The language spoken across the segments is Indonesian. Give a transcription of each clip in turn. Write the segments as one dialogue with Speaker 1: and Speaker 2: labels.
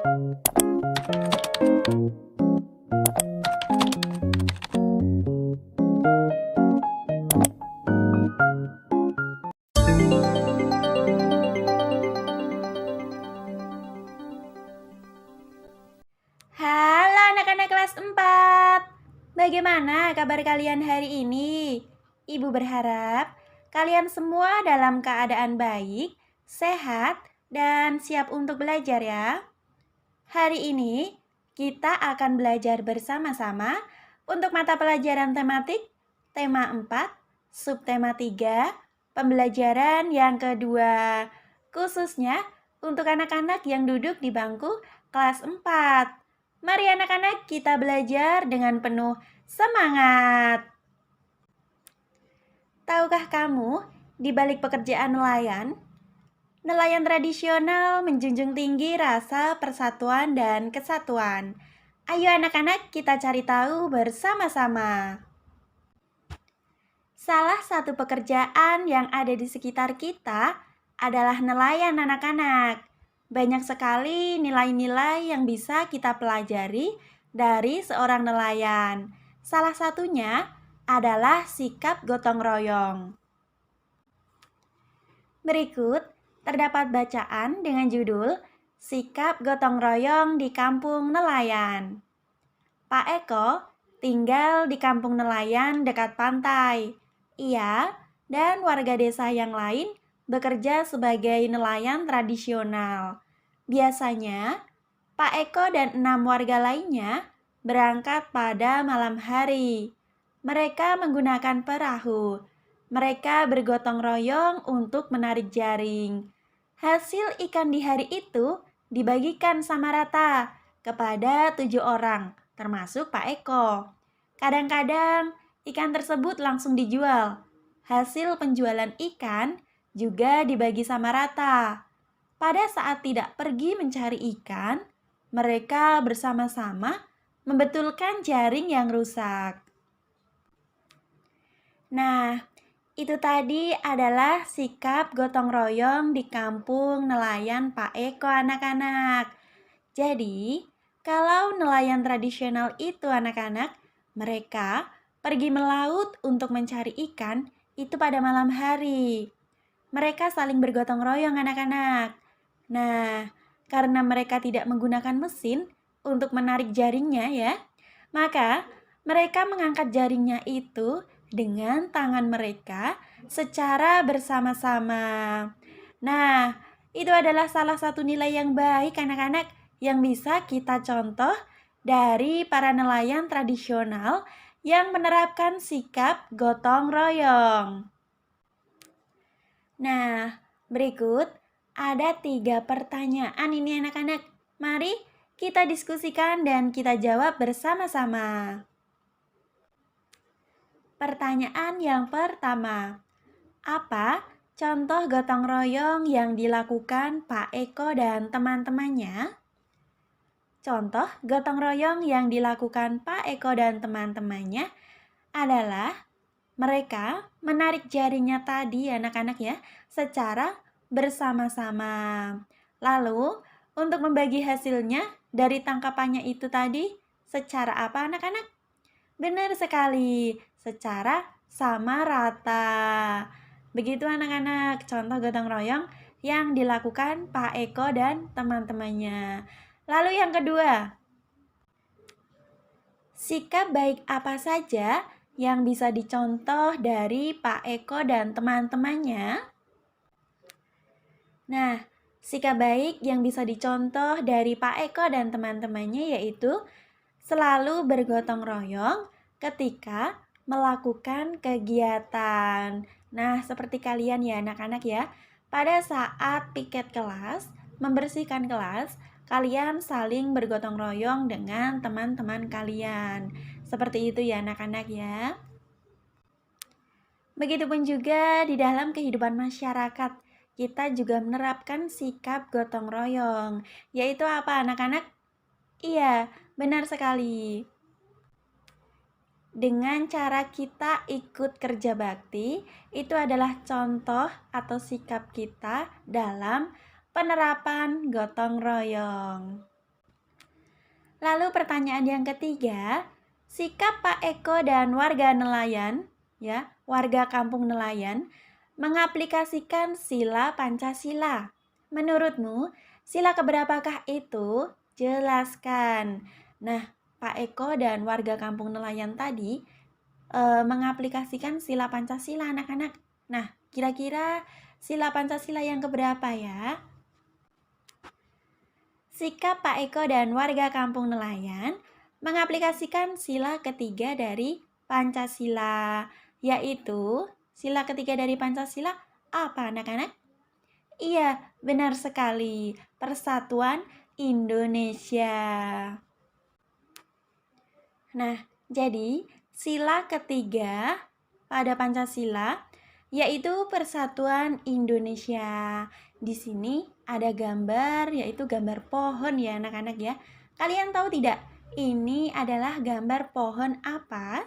Speaker 1: Halo anak-anak kelas 4. Bagaimana kabar kalian hari ini? Ibu berharap kalian semua dalam keadaan baik, sehat, dan siap untuk belajar ya. Hari ini kita akan belajar bersama-sama untuk mata pelajaran tematik, tema 4, subtema 3, pembelajaran yang kedua, khususnya untuk anak-anak yang duduk di bangku kelas 4. Mari anak-anak kita belajar dengan penuh semangat. Tahukah kamu, di balik pekerjaan nelayan tradisional menjunjung tinggi rasa persatuan dan kesatuan. Ayo anak-anak kita cari tahu bersama-sama. Salah satu pekerjaan yang ada di sekitar kita adalah nelayan anak-anak. Banyak sekali nilai-nilai yang bisa kita pelajari dari seorang nelayan. Salah satunya adalah sikap gotong royong. Berikut terdapat bacaan dengan judul Sikap Gotong Royong di Kampung Nelayan. Pak Eko tinggal di kampung nelayan dekat pantai. Ia dan warga desa yang lain bekerja sebagai nelayan tradisional. Biasanya, Pak Eko dan 6 warga lainnya berangkat pada malam hari. Mereka menggunakan perahu. Mereka bergotong royong untuk menarik jaring. Hasil ikan di hari itu dibagikan sama rata kepada 7 orang, termasuk Pak Eko. Kadang-kadang ikan tersebut langsung dijual. Hasil penjualan ikan juga dibagi sama rata. Pada saat tidak pergi mencari ikan, mereka bersama-sama membetulkan jaring yang rusak. Nah, itu tadi adalah sikap gotong royong di kampung nelayan Pak Eko anak-anak. Jadi, kalau nelayan tradisional itu anak-anak, mereka pergi melaut untuk mencari ikan itu pada malam hari. Mereka saling bergotong royong anak-anak. Nah, karena mereka tidak menggunakan mesin untuk menarik jaringnya ya, maka mereka mengangkat jaringnya itu dengan tangan mereka secara bersama-sama. Nah, itu adalah salah satu nilai yang baik anak-anak yang bisa kita contoh dari para nelayan tradisional yang menerapkan sikap gotong royong. Nah, berikut ada 3 pertanyaan ini anak-anak. Mari kita diskusikan dan kita jawab bersama-sama. Pertanyaan yang pertama, apa contoh gotong royong yang dilakukan Pak Eko dan teman-temannya? Contoh gotong royong yang dilakukan Pak Eko dan teman-temannya adalah mereka menarik jaringnya tadi anak-anak ya, secara bersama-sama. Lalu untuk membagi hasilnya dari tangkapannya itu tadi secara apa anak-anak? Benar sekali, secara sama rata. Begitu anak-anak, contoh gotong royong yang dilakukan Pak Eko dan teman-temannya. Lalu yang kedua, sikap baik apa saja yang bisa dicontoh dari Pak Eko dan teman-temannya? Nah, sikap baik yang bisa dicontoh dari Pak Eko dan teman-temannya yaitu selalu bergotong royong ketika melakukan kegiatan. Nah, seperti kalian ya anak-anak ya, pada saat piket kelas, membersihkan kelas, kalian saling bergotong royong dengan teman-teman kalian. Seperti itu ya anak-anak ya. Begitupun juga di dalam kehidupan masyarakat, kita juga menerapkan sikap gotong royong. Yaitu apa anak-anak? Iya, benar sekali. Dengan cara kita ikut kerja bakti, itu adalah contoh atau sikap kita dalam penerapan gotong royong. Lalu pertanyaan yang ketiga, sikap Pak Eko dan warga nelayan, ya, warga kampung nelayan, mengaplikasikan sila Pancasila. Menurutmu, sila keberapakah itu? Jelaskan. Nah, Pak Eko dan warga kampung nelayan tadi mengaplikasikan sila Pancasila, anak-anak. Nah, kira-kira sila Pancasila yang keberapa ya? Sikap Pak Eko dan warga kampung nelayan mengaplikasikan sila ketiga dari Pancasila, yaitu sila ketiga dari Pancasila apa, anak-anak? Iya, benar sekali. Persatuan Indonesia. Nah, jadi sila ketiga pada Pancasila yaitu Persatuan Indonesia. Di sini ada gambar, yaitu gambar pohon ya anak-anak ya. Kalian tahu tidak? Ini adalah gambar pohon apa?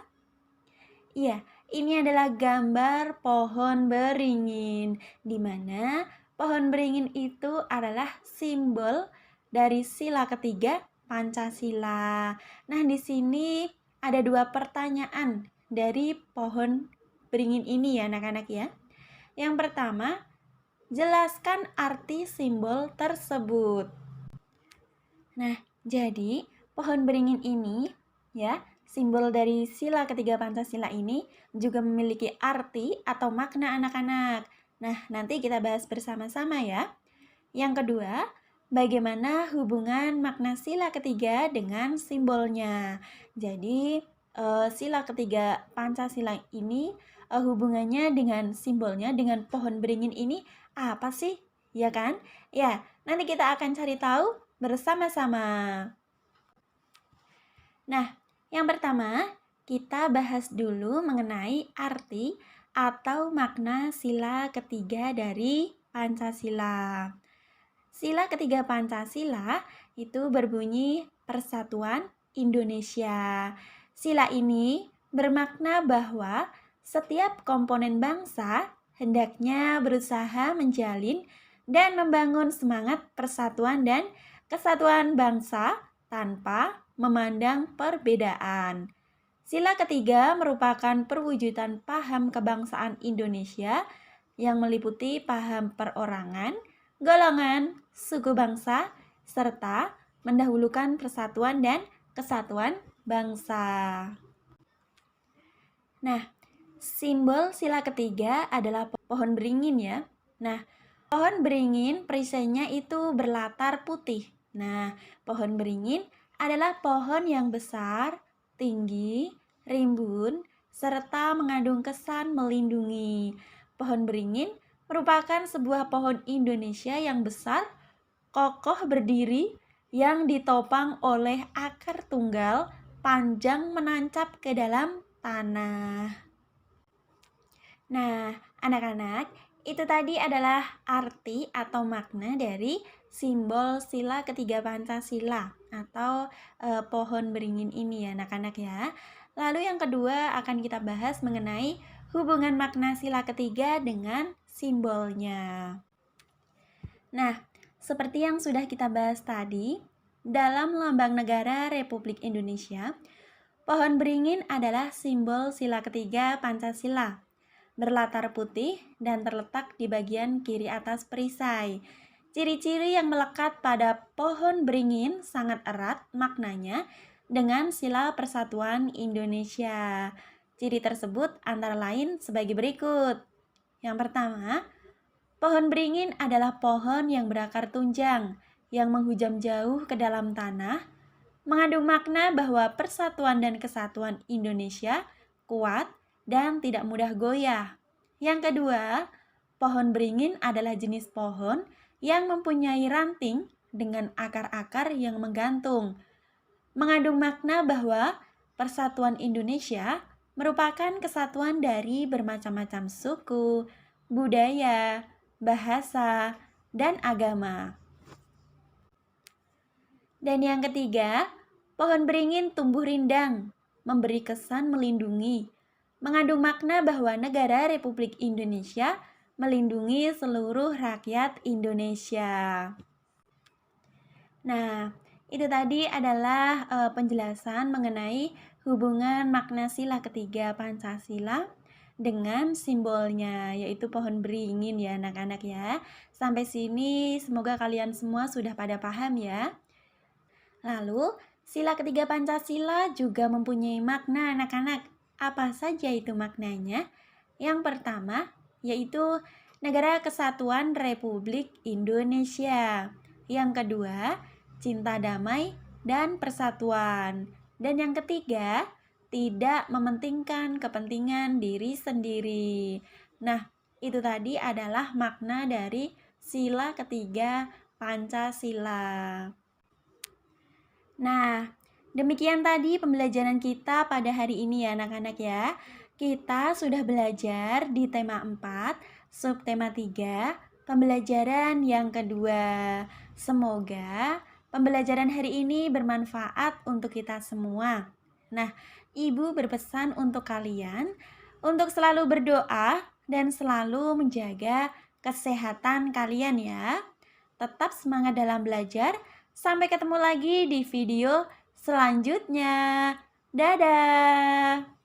Speaker 1: Iya, ini adalah gambar pohon beringin, di mana pohon beringin itu adalah simbol dari sila ketiga Pancasila. Nah, di sini ada dua pertanyaan dari pohon beringin ini ya anak-anak ya. Yang pertama, jelaskan arti simbol tersebut. Nah, jadi pohon beringin ini ya, simbol dari sila ketiga Pancasila ini juga memiliki arti atau makna anak-anak. Nah, nanti kita bahas bersama-sama ya. Yang kedua, bagaimana hubungan makna sila ketiga dengan simbolnya. Jadi, sila ketiga Pancasila ini hubungannya dengan simbolnya, dengan pohon beringin ini apa sih? Ya kan? Ya, nanti kita akan cari tahu bersama-sama. Nah, yang pertama, kita bahas dulu mengenai arti atau makna sila ketiga dari Pancasila. Sila ketiga Pancasila itu berbunyi Persatuan Indonesia. Sila ini bermakna bahwa setiap komponen bangsa hendaknya berusaha menjalin dan membangun semangat persatuan dan kesatuan bangsa tanpa memandang perbedaan. Sila ketiga merupakan perwujudan paham kebangsaan Indonesia yang meliputi paham perorangan, golongan, suku bangsa, serta mendahulukan persatuan dan kesatuan bangsa. Nah, simbol sila ketiga adalah pohon beringin ya. Nah, pohon beringin perisainya itu berlatar putih. Nah, pohon beringin adalah pohon yang besar, tinggi, rimbun, serta mengandung kesan melindungi. Pohon beringin merupakan sebuah pohon Indonesia yang besar, kokoh berdiri, yang ditopang oleh akar tunggal panjang menancap ke dalam tanah. Nah, anak-anak, itu tadi adalah arti atau makna dari simbol sila ketiga Pancasila atau pohon beringin ini ya anak-anak ya. Lalu yang kedua akan kita bahas mengenai hubungan makna sila ketiga dengan simbolnya. Nah, seperti yang sudah kita bahas tadi, dalam lambang negara Republik Indonesia, pohon beringin adalah simbol sila ketiga Pancasila, berlatar putih dan terletak di bagian kiri atas perisai. Ciri-ciri yang melekat pada pohon beringin sangat erat maknanya dengan sila persatuan Indonesia. Ciri tersebut antara lain sebagai berikut. Yang pertama, pohon beringin adalah pohon yang berakar tunjang, yang menghujam jauh ke dalam tanah, mengandung makna bahwa persatuan dan kesatuan Indonesia kuat dan tidak mudah goyah. Yang kedua, pohon beringin adalah jenis pohon yang mempunyai ranting dengan akar-akar yang menggantung, mengandung makna bahwa persatuan Indonesia merupakan kesatuan dari bermacam-macam suku, budaya, bahasa, dan agama. Dan yang ketiga, pohon beringin tumbuh rindang, memberi kesan melindungi, mengandung makna bahwa negara Republik Indonesia melindungi seluruh rakyat Indonesia. Nah, Itu tadi adalah penjelasan mengenai hubungan makna sila ketiga Pancasila dengan simbolnya, yaitu pohon beringin ya anak-anak ya. Sampai sini semoga kalian semua sudah pada paham ya. Lalu, sila ketiga Pancasila juga mempunyai makna anak-anak. Apa saja itu maknanya? Yang pertama, yaitu Negara Kesatuan Republik Indonesia. Yang kedua, cinta damai dan persatuan. Dan yang ketiga, tidak mementingkan kepentingan diri sendiri. Nah, itu tadi adalah makna dari sila ketiga Pancasila. Nah, demikian tadi pembelajaran kita pada hari ini ya anak-anak ya. Kita sudah belajar di tema 4, subtema 3, pembelajaran yang kedua. Semoga pembelajaran hari ini bermanfaat untuk kita semua. Nah, Ibu berpesan untuk kalian untuk selalu berdoa dan selalu menjaga kesehatan kalian ya. Tetap semangat dalam belajar. Sampai ketemu lagi di video selanjutnya. Dadah!